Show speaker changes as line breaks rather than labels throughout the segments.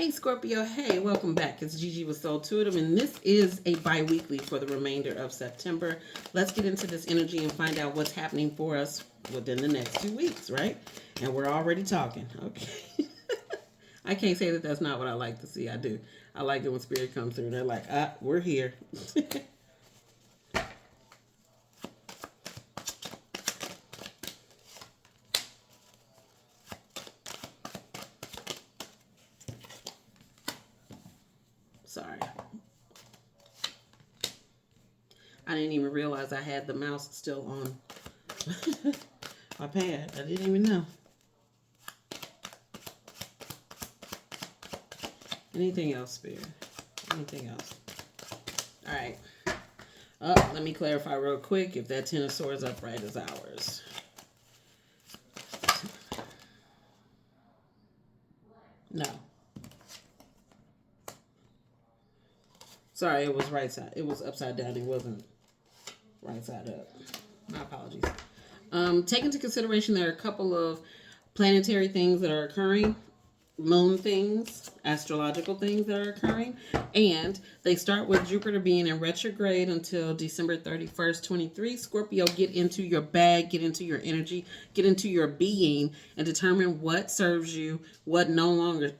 Hey Scorpio, hey, welcome back. It's Gigi with Soul Tuitum, and this is a bi-weekly for the remainder of September. Let's get into this energy and find out what's happening for us within the next 2 weeks, right? And we're already talking, okay? I can't say that that's not what I like to see. I do. I like it when spirit comes through. They're like, we're here. Sorry. I didn't even realize I had the mouse still on my pad. I didn't even know. Anything else, Spirit? Anything else? All right. Let me clarify real quick if that Ten of Swords upright is ours. No. Sorry, it was right side. It was upside down. It wasn't right side up. My apologies. Take into consideration there are a couple of planetary things that are occurring, moon things, astrological things that are occurring, and they start with Jupiter being in retrograde until December 31st, 23. Scorpio, get into your bag, get into your energy, get into your being, and determine what serves you, what no longer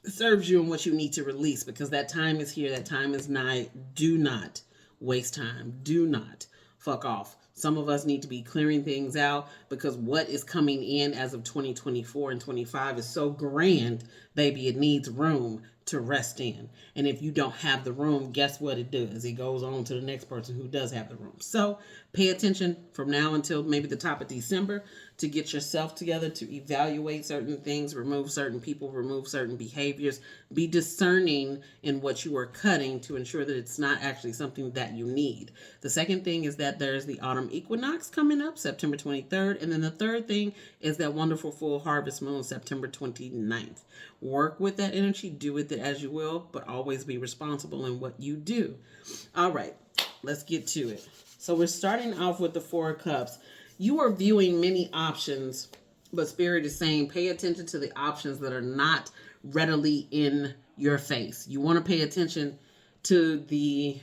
serves you, and what you need to release, because that time is here, that time is nigh. Do not waste time. Do not fuck off. Some of us need to be clearing things out because what is coming in as of 2024 and 25 is so grand, baby, it needs room to rest in. And if you don't have the room, guess what it does? It goes on to the next person who does have the room. So pay attention from now until maybe the top of December to get yourself together, to evaluate certain things, remove certain people, remove certain behaviors. Be discerning in what you are cutting to ensure that it's not actually something that you need. The second thing is that there's the autumn equinox coming up, September 23rd. And then the third thing is that wonderful full harvest moon, September 29th. Work with that energy, do with it as you will, but always be responsible in what you do. All right, let's get to it. So we're starting off with the Four of Cups. You are viewing many options, but Spirit is saying pay attention to the options that are not readily in your face. You want to pay attention to the,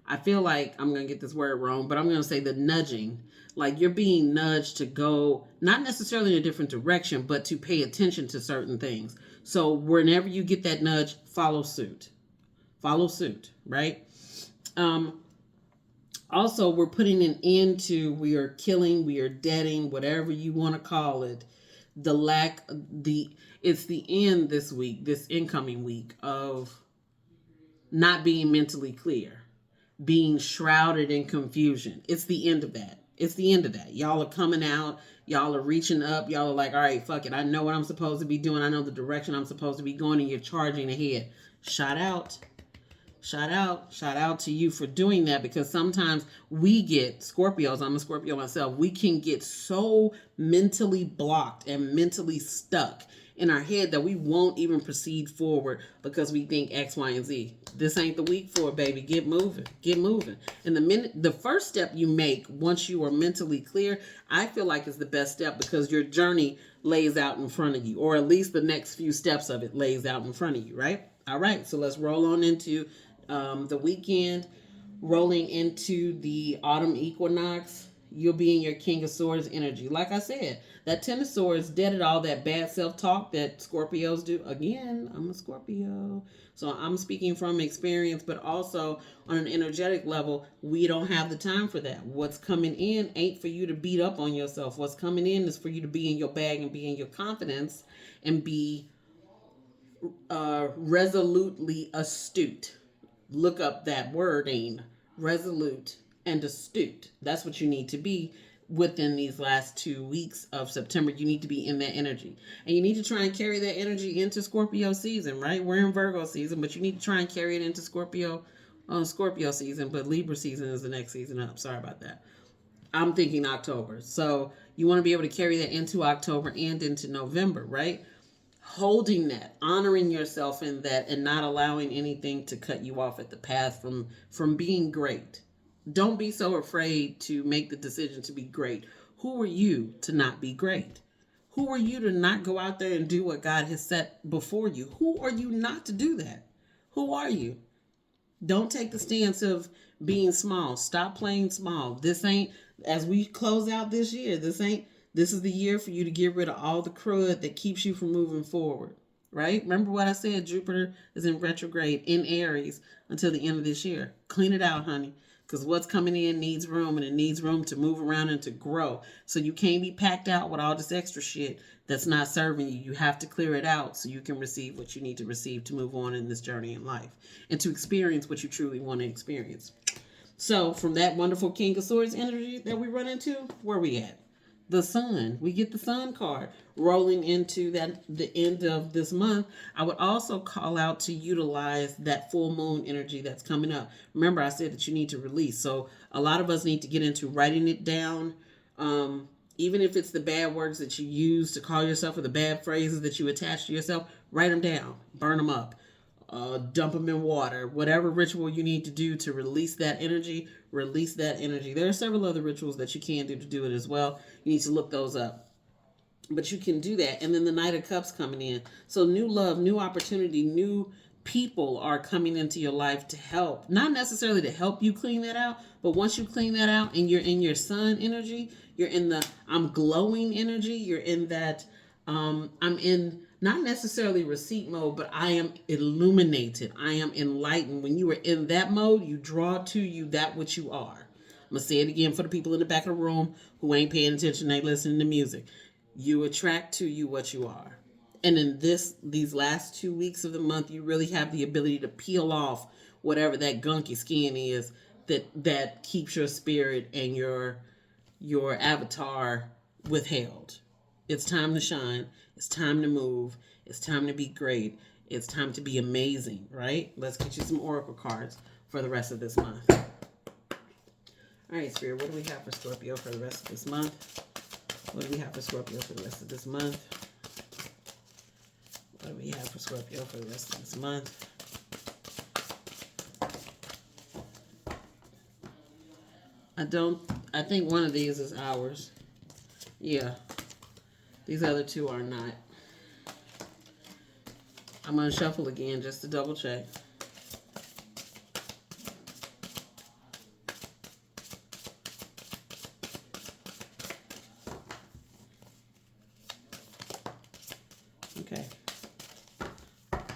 I feel like I'm going to get this word wrong, but I'm going to say the nudging. Like you're being nudged to go, not necessarily in a different direction, but to pay attention to certain things. So whenever you get that nudge, follow suit. Follow suit, right? Also, we're putting an end to, we are killing, we are deading, whatever you want to call it. It's the end this week, this incoming week, of not being mentally clear, being shrouded in confusion. It's the end of that. It's the end of that. Y'all are coming out. Y'all are reaching up. Y'all are like, all right, fuck it. I know what I'm supposed to be doing. I know the direction I'm supposed to be going, and you're charging ahead. Shout out. Shout out to you for doing that, because sometimes we get, Scorpios, I'm a Scorpio myself, we can get so mentally blocked and mentally stuck in our head that we won't even proceed forward because we think X, Y, and Z. This ain't the week for it, baby. Get moving. Get moving. And the first step you make once you are mentally clear, I feel like is the best step, because your journey lays out in front of you, or at least the next few steps of it lays out in front of you, right? All right, so let's roll on into the weekend, rolling into the autumn equinox. You'll be in your King of Swords energy. Like I said, that Ten of Swords deaded all that bad self-talk that Scorpios do. Again, I'm a Scorpio, so I'm speaking from experience, but also on an energetic level, we don't have the time for that. What's coming in ain't for you to beat up on yourself. What's coming in is for you to be in your bag and be in your confidence and be resolutely astute. Look up that wording, resolute and astute. That's what you need to be within these last 2 weeks of September. You need to be in that energy. And you need to try and carry that energy into Scorpio season, right? We're in Virgo season, but you need to try and carry it into Scorpio season, but Libra season is the next season up. Sorry about that. I'm thinking October. So you want to be able to carry that into October and into November, right? Holding that, honoring yourself in that, and not allowing anything to cut you off at the path from being great. Don't be so afraid to make the decision to be great. Who are you to not be great? Who are you to not go out there and do what God has set before you? Who are you not to do that? Who are you? Don't take the stance of being small. Stop playing small. This ain't, as we close out this year, this is the year for you to get rid of all the crud that keeps you from moving forward. Right? Remember what I said? Jupiter is in retrograde in Aries until the end of this year. Clean it out, honey. Because what's coming in needs room, and it needs room to move around and to grow. So you can't be packed out with all this extra shit that's not serving you. You have to clear it out so you can receive what you need to receive to move on in this journey in life and to experience what you truly want to experience. So from that wonderful King of Swords energy that we run into, where we at? The Sun. We get the Sun card rolling into the end of this month. I would also call out to utilize that full moon energy that's coming up. Remember, I said that you need to release. So a lot of us need to get into writing it down. Even if it's the bad words that you use to call yourself or the bad phrases that you attach to yourself, write them down, burn them up. Dump them in water, whatever ritual you need to do to release that energy, release that energy. There are several other rituals that you can do to do it as well. You need to look those up. But you can do that. And then the Knight of Cups coming in. So new love, new opportunity, new people are coming into your life to help. Not necessarily to help you clean that out, but once you clean that out and you're in your Sun energy, you're in the I'm glowing energy, you're in that I'm in not necessarily receipt mode, but I am illuminated. I am enlightened. When you are in that mode, you draw to you that which you are. I'm going to say it again for the people in the back of the room who ain't paying attention, ain't listening to music. You attract to you what you are. And in these last 2 weeks of the month, you really have the ability to peel off whatever that gunky skin is that keeps your spirit and your avatar withheld. It's time to shine. It's time to move. It's time to be great. It's time to be amazing, right? Let's get you some oracle cards for the rest of this month. All right, Spirit, what do we have for Scorpio for the rest of this month? What do we have for Scorpio for the rest of this month? What do we have for Scorpio for the rest of this month? I think one of these is ours. Yeah. These other two are not. I'm going to shuffle again just to double check. Okay.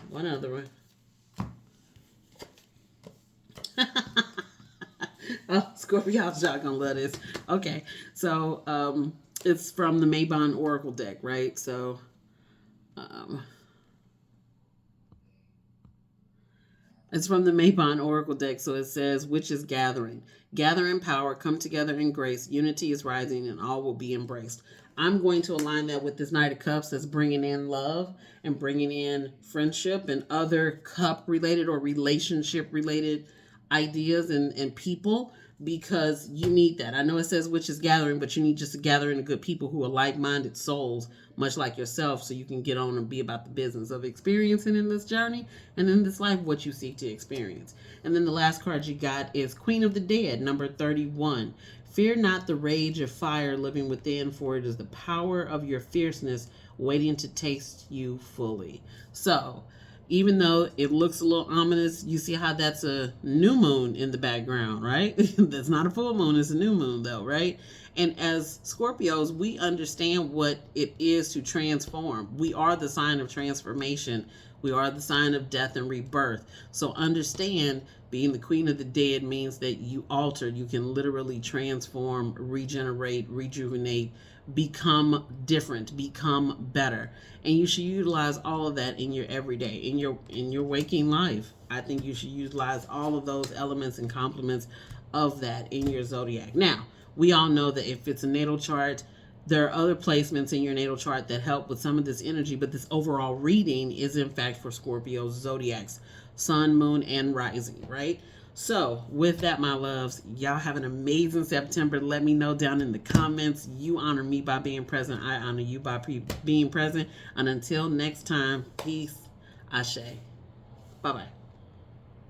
One other one. Oh, Scorpio, y'all gonna love this. Okay, so it's from the Mabon Oracle deck, right? So it's from the Mabon Oracle deck. So it says, which is gathering. Gather in power, come together in grace. Unity is rising and all will be embraced. I'm going to align that with this Knight of Cups that's bringing in love and bringing in friendship and other cup-related or relationship-related ideas and people, because you need that. I know it says which is gathering, but you need just a gathering of good people who are like-minded souls, much like yourself, so you can get on and be about the business of experiencing in this journey and in this life what you seek to experience. And then the last card you got is Queen of the Dead, number 31. Fear not the rage of fire living within, for it is the power of your fierceness waiting to taste you fully. So, even though it looks a little ominous, you see how that's a new moon in the background, right? That's not a full moon, it's a new moon though, right? And as Scorpios, we understand what it is to transform. We are the sign of transformation. We are the sign of death and rebirth. So understand, being the Queen of the Dead means that you alter. You can literally transform, regenerate, rejuvenate, become different, become better. And you should utilize all of that in your everyday, in your waking life. I think you should utilize all of those elements and complements of that in your zodiac. Now, we all know that if it's a natal chart, there are other placements in your natal chart that help with some of this energy, but this overall reading is in fact for Scorpio's zodiacs, sun, moon, and rising, right? So with that, my loves, y'all have an amazing September. Let me know down in the comments. You honor me by being present. I honor you by being present. And until next time, peace. Ashe. Bye-bye.